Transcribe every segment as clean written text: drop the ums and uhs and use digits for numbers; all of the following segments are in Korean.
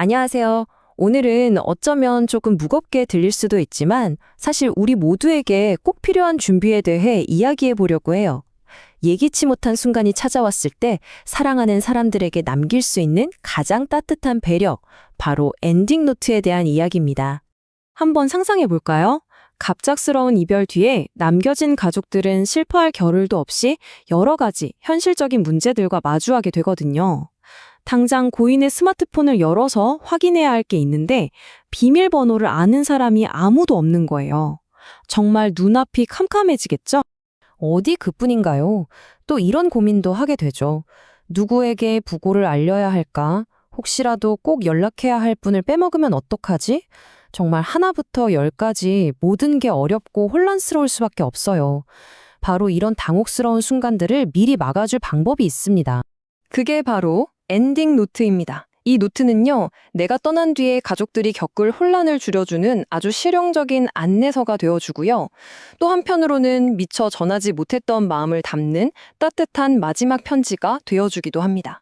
안녕하세요. 오늘은 어쩌면 조금 무겁게 들릴 수도 있지만 사실 우리 모두에게 꼭 필요한 준비에 대해 이야기해 보려고 해요. 예기치 못한 순간이 찾아왔을 때 사랑하는 사람들에게 남길 수 있는 가장 따뜻한 배려, 바로 엔딩 노트에 대한 이야기입니다. 한번 상상해 볼까요? 갑작스러운 이별 뒤에 남겨진 가족들은 슬퍼할 겨를도 없이 여러 가지 현실적인 문제들과 마주하게 되거든요. 당장 고인의 스마트폰을 열어서 확인해야 할 게 있는데 비밀번호를 아는 사람이 아무도 없는 거예요. 정말 눈앞이 캄캄해지겠죠? 어디 그뿐인가요? 또 이런 고민도 하게 되죠. 누구에게 부고를 알려야 할까? 혹시라도 꼭 연락해야 할 분을 빼먹으면 어떡하지? 정말 하나부터 열까지 모든 게 어렵고 혼란스러울 수밖에 없어요. 바로 이런 당혹스러운 순간들을 미리 막아줄 방법이 있습니다. 그게 바로 엔딩 노트입니다. 이 노트는요, 내가 떠난 뒤에 가족들이 겪을 혼란을 줄여주는 아주 실용적인 안내서가 되어주고요. 또 한편으로는 미처 전하지 못했던 마음을 담는 따뜻한 마지막 편지가 되어주기도 합니다.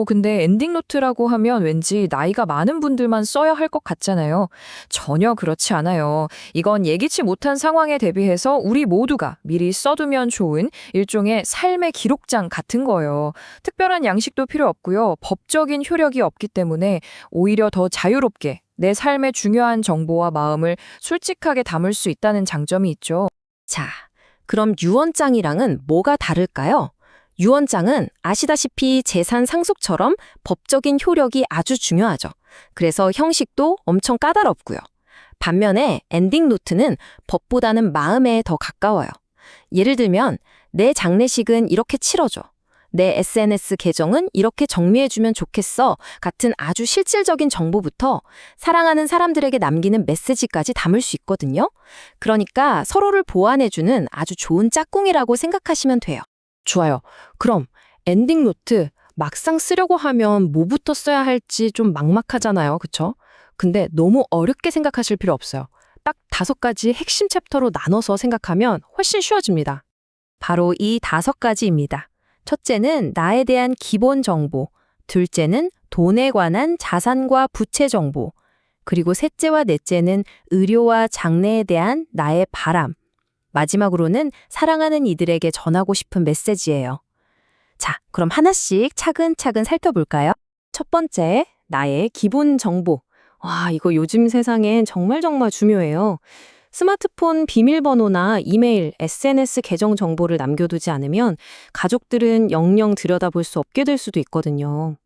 근데 엔딩 노트라고 하면 왠지 나이가 많은 분들만 써야 할 것 같잖아요. 전혀 그렇지 않아요. 이건 예기치 못한 상황에 대비해서 우리 모두가 미리 써두면 좋은 일종의 삶의 기록장 같은 거예요. 특별한 양식도 필요 없고요. 법적인 효력이 없기 때문에 오히려 더 자유롭게 내 삶의 중요한 정보와 마음을 솔직하게 담을 수 있다는 장점이 있죠. 자, 그럼 유언장이랑은 뭐가 다를까요? 유언장은 아시다시피 재산 상속처럼 법적인 효력이 아주 중요하죠. 그래서 형식도 엄청 까다롭고요. 반면에 엔딩 노트는 법보다는 마음에 더 가까워요. 예를 들면 내 장례식은 이렇게 치러줘. 내 SNS 계정은 이렇게 정리해주면 좋겠어 같은 아주 실질적인 정보부터 사랑하는 사람들에게 남기는 메시지까지 담을 수 있거든요. 그러니까 서로를 보완해주는 아주 좋은 짝꿍이라고 생각하시면 돼요. 좋아요. 그럼 엔딩 노트 막상 쓰려고 하면 뭐부터 써야 할지 좀 막막하잖아요. 그쵸? 근데 너무 어렵게 생각하실 필요 없어요. 딱 5가지 핵심 챕터로 나눠서 생각하면 훨씬 쉬워집니다. 바로 이 5가지입니다. 첫째는 나에 대한 기본 정보, 둘째는 돈에 관한 자산과 부채 정보, 그리고 셋째와 넷째는 의료와 장래에 대한 나의 바람, 마지막으로는 사랑하는 이들에게 전하고 싶은 메시지예요. 자, 그럼 하나씩 차근차근 살펴볼까요? 첫 번째, 나의 기본 정보. 와, 이거 요즘 세상엔 정말 중요해요. 스마트폰 비밀번호나 이메일, SNS 계정 정보를 남겨두지 않으면 가족들은 영영 들여다볼 수 없게 될 수도 있거든요.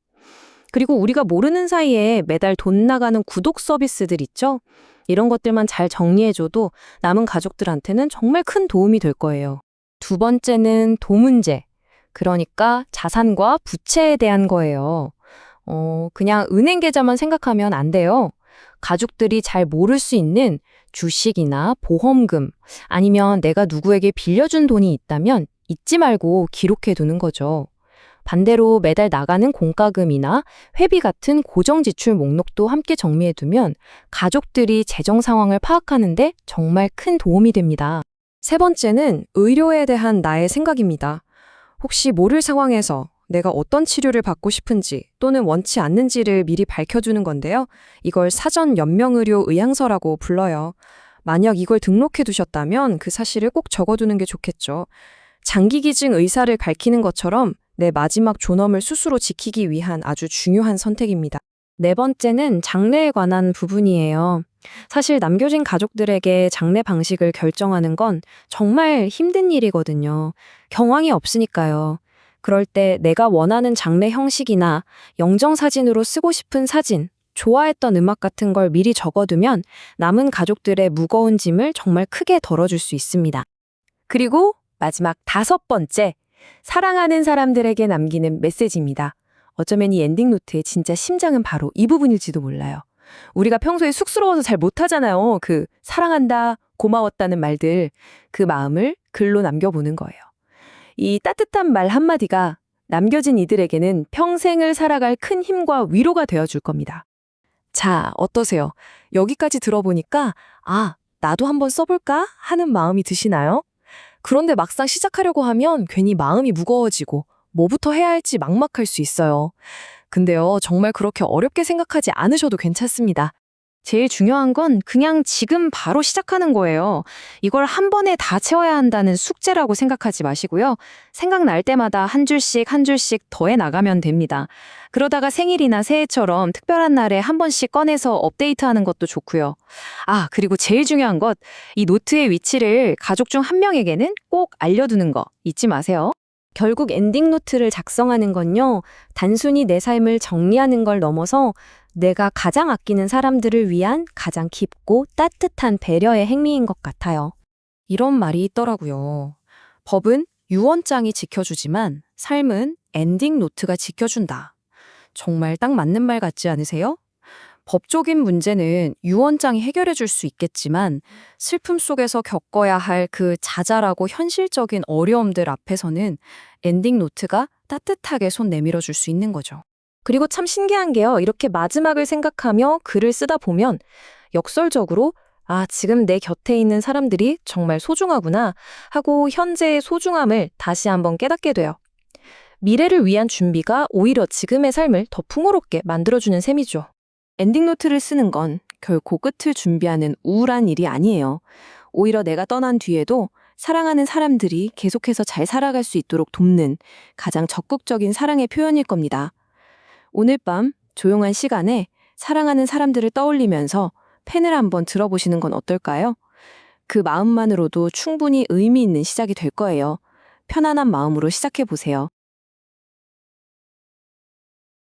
그리고 우리가 모르는 사이에 매달 돈 나가는 구독 서비스들 있죠? 이런 것들만 잘 정리해줘도 남은 가족들한테는 정말 큰 도움이 될 거예요. 두 번째는 도문제. 그러니까 자산과 부채에 대한 거예요. 그냥 은행 계좌만 생각하면 안 돼요. 가족들이 잘 모를 수 있는 주식이나 보험금, 아니면 내가 누구에게 빌려준 돈이 있다면 잊지 말고 기록해 두는 거죠. 반대로 매달 나가는 공과금이나 회비 같은 고정 지출 목록도 함께 정리해두면 가족들이 재정 상황을 파악하는데 정말 큰 도움이 됩니다. 세 번째는 의료에 대한 나의 생각입니다. 혹시 모를 상황에서 내가 어떤 치료를 받고 싶은지 또는 원치 않는지를 미리 밝혀주는 건데요. 이걸 사전 연명의료 의향서라고 불러요. 만약 이걸 등록해 두셨다면 그 사실을 꼭 적어두는 게 좋겠죠. 장기기증 의사를 밝히는 것처럼 내 마지막 존엄을 스스로 지키기 위한 아주 중요한 선택입니다. 네 번째는 장래에 관한 부분이에요. 사실 남겨진 가족들에게 장래 방식을 결정하는 건 정말 힘든 일이거든요. 경황이 없으니까요. 그럴 때 내가 원하는 장래 형식이나 영정사진으로 쓰고 싶은 사진, 좋아했던 음악 같은 걸 미리 적어두면 남은 가족들의 무거운 짐을 정말 크게 덜어줄 수 있습니다. 그리고 마지막 5번째, 사랑하는 사람들에게 남기는 메시지입니다. 어쩌면 이 엔딩 노트의 진짜 심장은 바로 이 부분일지도 몰라요. 우리가 평소에 쑥스러워서 잘 못하잖아요. 그 사랑한다, 고마웠다는 말들, 그 마음을 글로 남겨보는 거예요. 이 따뜻한 말 한마디가 남겨진 이들에게는 평생을 살아갈 큰 힘과 위로가 되어줄 겁니다. 자, 어떠세요? 여기까지 들어보니까 나도 한번 써볼까 하는 마음이 드시나요? 그런데 막상 시작하려고 하면 괜히 마음이 무거워지고 뭐부터 해야 할지 막막할 수 있어요. 근데요, 정말 그렇게 어렵게 생각하지 않으셔도 괜찮습니다. 제일 중요한 건 그냥 지금 바로 시작하는 거예요. 이걸 한 번에 다 채워야 한다는 숙제라고 생각하지 마시고요. 생각날 때마다 한 줄씩 한 줄씩 더해 나가면 됩니다. 그러다가 생일이나 새해처럼 특별한 날에 한 번씩 꺼내서 업데이트하는 것도 좋고요. 아, 그리고 제일 중요한 것, 이 노트의 위치를 가족 중 한 명에게는 꼭 알려두는 거 잊지 마세요. 결국 엔딩 노트를 작성하는 건요, 단순히 내 삶을 정리하는 걸 넘어서 내가 가장 아끼는 사람들을 위한 가장 깊고 따뜻한 배려의 행위인 것 같아요. 이런 말이 있더라고요. 법은 유언장이 지켜주지만 삶은 엔딩 노트가 지켜준다. 정말 딱 맞는 말 같지 않으세요? 법적인 문제는 유언장이 해결해 줄 수 있겠지만 슬픔 속에서 겪어야 할 그 자잘하고 현실적인 어려움들 앞에서는 엔딩 노트가 따뜻하게 손 내밀어 줄 수 있는 거죠. 그리고 참 신기한 게요. 이렇게 마지막을 생각하며 글을 쓰다 보면 역설적으로 아, 지금 내 곁에 있는 사람들이 정말 소중하구나 하고 현재의 소중함을 다시 한번 깨닫게 돼요. 미래를 위한 준비가 오히려 지금의 삶을 더 풍요롭게 만들어주는 셈이죠. 엔딩 노트를 쓰는 건 결코 끝을 준비하는 우울한 일이 아니에요. 오히려 내가 떠난 뒤에도 사랑하는 사람들이 계속해서 잘 살아갈 수 있도록 돕는 가장 적극적인 사랑의 표현일 겁니다. 오늘 밤 조용한 시간에 사랑하는 사람들을 떠올리면서 펜을 한번 들어보시는 건 어떨까요? 그 마음만으로도 충분히 의미 있는 시작이 될 거예요. 편안한 마음으로 시작해 보세요.